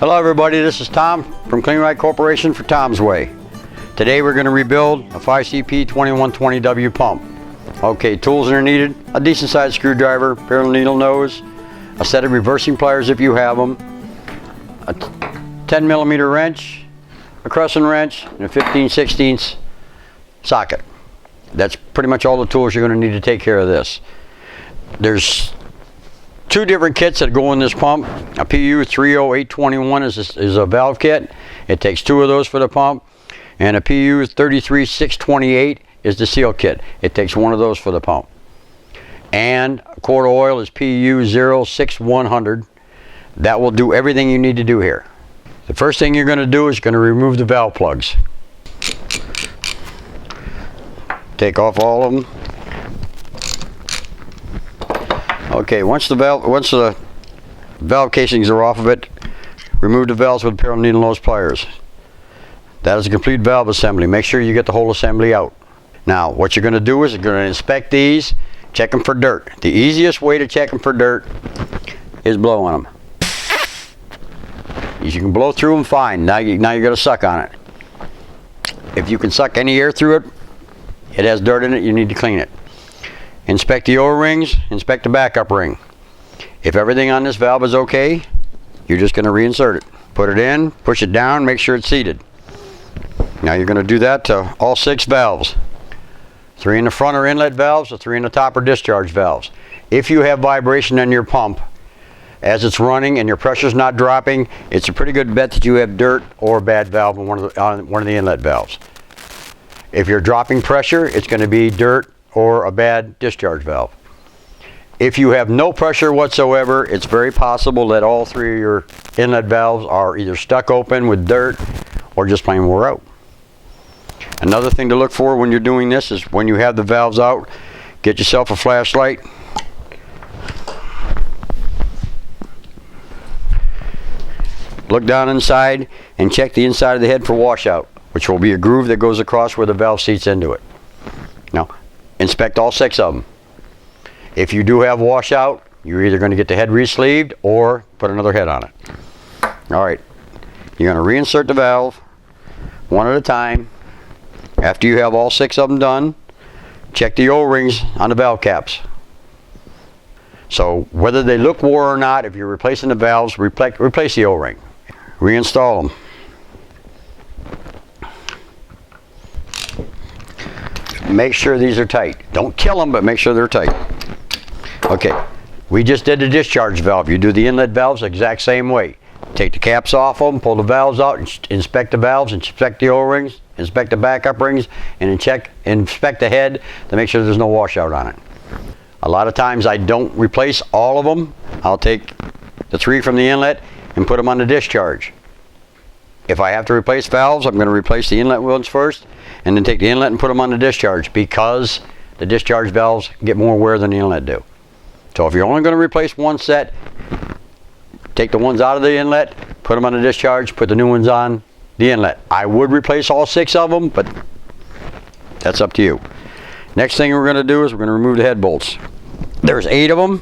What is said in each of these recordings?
Hello everybody, this is Tom from Kleen-Rite Corporation for Tom's Way. Today we're going to rebuild a 5CP2120W pump. Okay, tools that are needed: a decent sized screwdriver, pair of needle nose, a set of reversing pliers if you have them, a 10mm wrench, a crescent wrench, and a 15/16 socket. That's pretty much all the tools you're going to need to take care of this. There's two different kits that go in this pump. A PU30821 is a valve kit. It takes two of those for the pump. And a PU33628 is the seal kit. It takes one of those for the pump. And a quart of oil is PU06100. That will do everything you need to do here. The first thing you're going to do is you're going to remove the valve plugs. Take off all of them. Okay, once the valve casings are off of it, remove the valves with a pair of needle nose pliers. That is a complete valve assembly. Make sure you get the whole assembly out. Now, what you're going to do is you're going to inspect these, check them for dirt. The easiest way to check them for dirt is blow on them. You can blow through them fine. Now you're going to suck on it. If you can suck any air through it, it has dirt in it, you need to clean it. Inspect the O-rings, inspect the backup ring. If everything on this valve is okay, you're just going to reinsert it. Put it in, push it down, make sure it's seated. Now you're going to do that to all 6 valves. 3 in the front are inlet valves, the 3 in the top are discharge valves. If you have vibration in your pump as it's running and your pressure's not dropping, it's a pretty good bet that you have dirt or a bad valve on one of the inlet valves. If you're dropping pressure, it's going to be dirt or a bad discharge valve. If you have no pressure whatsoever, it's very possible that all 3 of your inlet valves are either stuck open with dirt or just plain wore out. Another thing to look for when you're doing this is when you have the valves out, get yourself a flashlight. Look down inside and check the inside of the head for washout, which will be a groove that goes across where the valve seats into it. Now, inspect all 6 of them. If you do have washout, you're either going to get the head re-sleeved or put another head on it. Alright, you're going to reinsert the valve one at a time. After you have all 6 of them done, check the O-rings on the valve caps. So whether they look wore or not, if you're replacing the valves, replace the O-ring. Reinstall them. Make sure these are tight. Don't kill them, but make sure they're tight. Okay, we just did the discharge valve. You do the inlet valves the exact same way. Take the caps off them, pull the valves out, inspect the valves, inspect the O-rings, inspect the backup rings, and inspect the head to make sure there's no washout on it. A lot of times I don't replace all of them. I'll take the 3 from the inlet and put them on the discharge. If I have to replace valves, I'm going to replace the inlet ones first and then take the inlet and put them on the discharge, because the discharge valves get more wear than the inlet do. So if you're only going to replace one set, take the ones out of the inlet, put them on the discharge, put the new ones on the inlet. I would replace all 6 of them, but that's up to you. Next thing we're going to do is we're going to remove the head bolts. There's 8 of them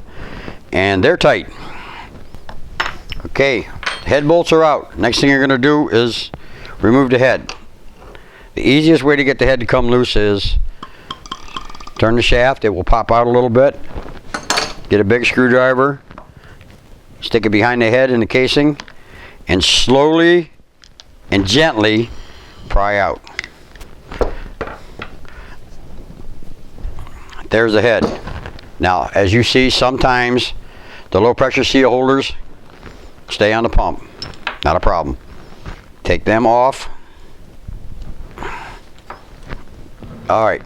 and they're tight. Okay, the head bolts are out. Next thing you're going to do is remove the head. The easiest way to get the head to come loose is turn the shaft. It will pop out a little bit. Get a big screwdriver, stick it behind the head in the casing, and slowly and gently pry out. There's the head. Now, as you see, sometimes the low pressure seal holders stay on the pump. Not a problem. Take them off. Alright.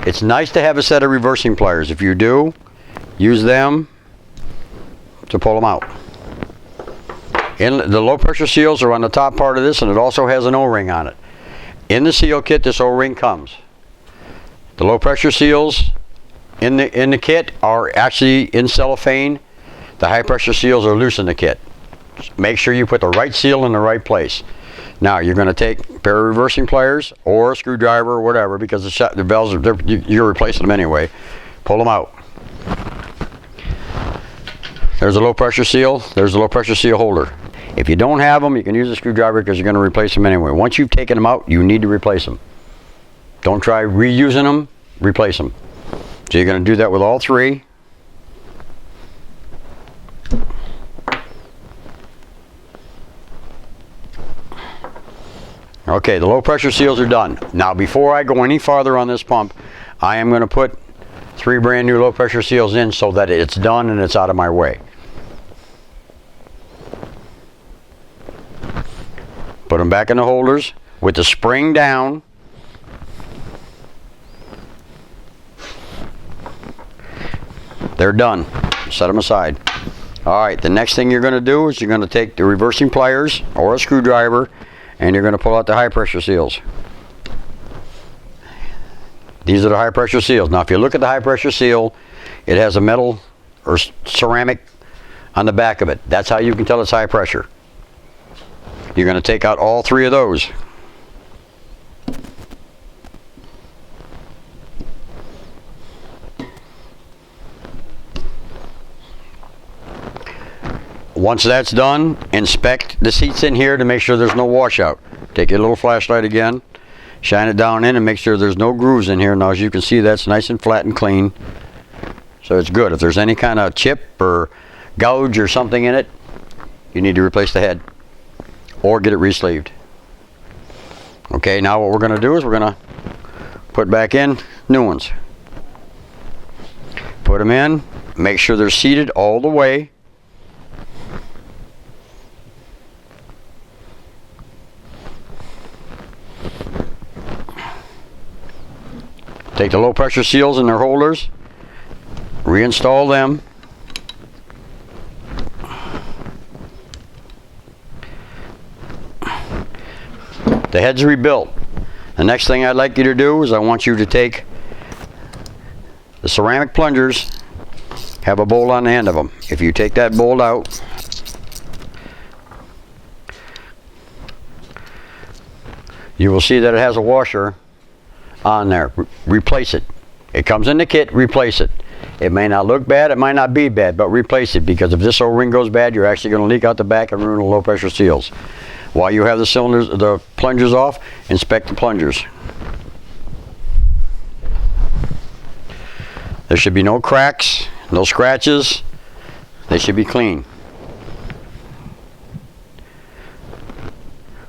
It's nice to have a set of reversing pliers. If you do, use them to pull them out. The low pressure seals are on the top part of this, and it also has an O-ring on it. In the seal kit, this O-ring comes. The low pressure seals in the kit are actually in cellophane. The high pressure seals are loose in the kit. Make sure you put the right seal in the right place. Now you're going to take a pair of reversing pliers or a screwdriver or whatever, because the valves are you're replacing them anyway. Pull them out. There's a low pressure seal. There's a low pressure seal holder. If you don't have them, you can use a screwdriver because you're going to replace them anyway. Once you've taken them out, you need to replace them. Don't try reusing them, replace them. So you're going to do that with all three. Okay, the low pressure seals are done. Now before I go any farther on this pump, I am going to put 3 brand new low pressure seals in so that it's done and it's out of my way. Put them back in the holders with the spring down. They're done. Set them aside. Alright, the next thing you're going to do is you're going to take the reversing pliers or a screwdriver and you're going to pull out the high pressure seals. These are the high pressure seals. Now if you look at the high pressure seal, it has a metal or ceramic on the back of it. That's how you can tell it's high pressure. You're going to take out all 3 of those. Once that's done, inspect the seats in here to make sure there's no washout. Take your little flashlight again, shine it down in and make sure there's no grooves in here. Now as you can see, that's nice and flat and clean. So it's good. If there's any kind of chip or gouge or something in it, you need to replace the head or get it re-sleeved. Okay, now what we're going to do is we're going to put back in new ones. Put them in, make sure they're seated all the way. Take the low pressure seals in their holders, reinstall them. The head's rebuilt. The next thing I'd like you to do is I want you to take the ceramic plungers, have a bolt on the end of them. If you take that bolt out, you will see that it has a washer on there. Replace it. It comes in the kit, replace it. It may not look bad, it might not be bad, but replace it, because if this O-ring goes bad, you're actually going to leak out the back and ruin the low pressure seals. While you have the cylinders, the plungers off, inspect the plungers. There should be no cracks, no scratches. They should be clean.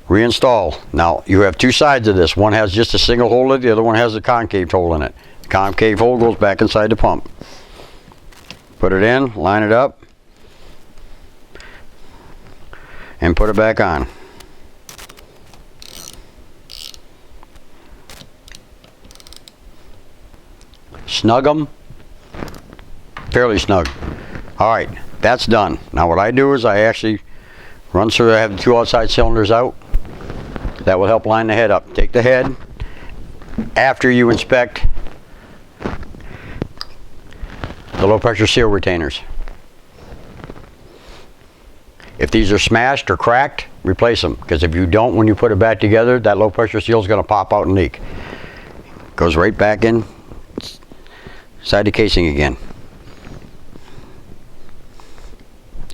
Reinstall. Now you have 2 sides of this. One has just a single hole in it, the other one has a concave hole in it. The concave hole goes back inside the pump. Put it in, line it up, and put it back on. Snug them, fairly snug. Alright, that's done. Now what I do is I actually run through, I have the 2 outside cylinders out. That will help line the head up. Take the head after you inspect the low pressure seal retainers. If these are smashed or cracked, replace them, because if you don't, when you put it back together, that low pressure seal is going to pop out and leak. Goes right back in inside the casing again.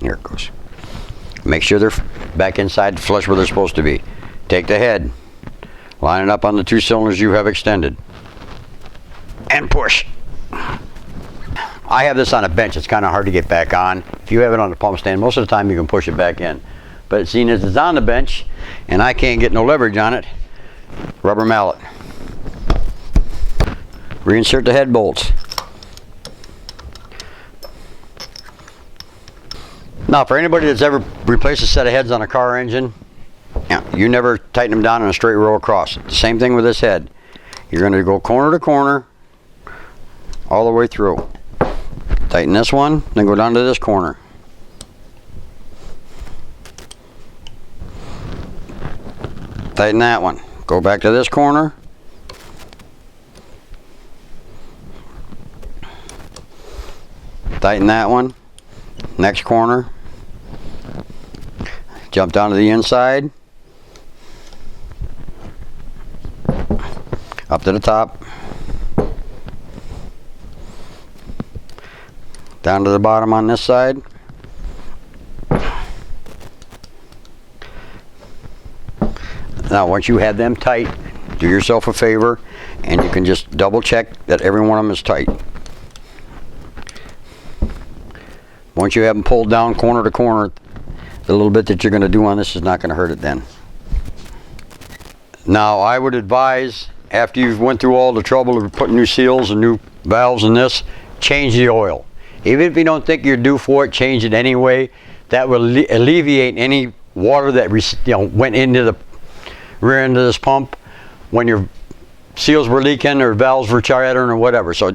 Here it goes. Make sure they're back inside flush where they're supposed to be. Take the head, line it up on the 2 cylinders you have extended, and push. I have this on a bench. It's kind of hard to get back on. If you have it on a pump stand, most of the time you can push it back in. But seeing as it's on the bench and I can't get no leverage on it, rubber mallet. Reinsert the head bolts. Now for anybody that's ever replaced a set of heads on a car engine, you never tighten them down in a straight row across. The same thing with this head. You're going to go corner to corner all the way through. Tighten this one, then go down to this corner. Tighten that one. Go back to this corner. Tighten that one. Next corner. Jump down to the inside. Up to the top. Down to the bottom on this side. Now once you have them tight, do yourself a favor and you can just double check that every one of them is tight. Once you have them pulled down corner to corner, the little bit that you're going to do on this is not going to hurt it then. Now I would advise, after you've went through all the trouble of putting new seals and new valves in this, change the oil. Even if you don't think you're due for it, change it anyway. That will alleviate any water that went into the rear end of this pump when your seals were leaking or valves were chattering or whatever. So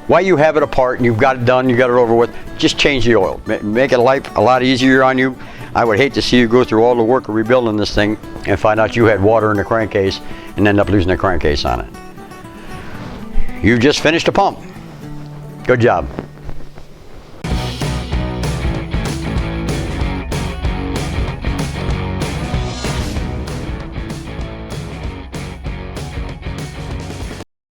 while you have it apart and you've got it done, you got it over with, just change the oil. Make it life a lot easier on you. I would hate to see you go through all the work of rebuilding this thing and find out you had water in the crankcase and end up losing the crankcase on it. You just finished a pump. Good job.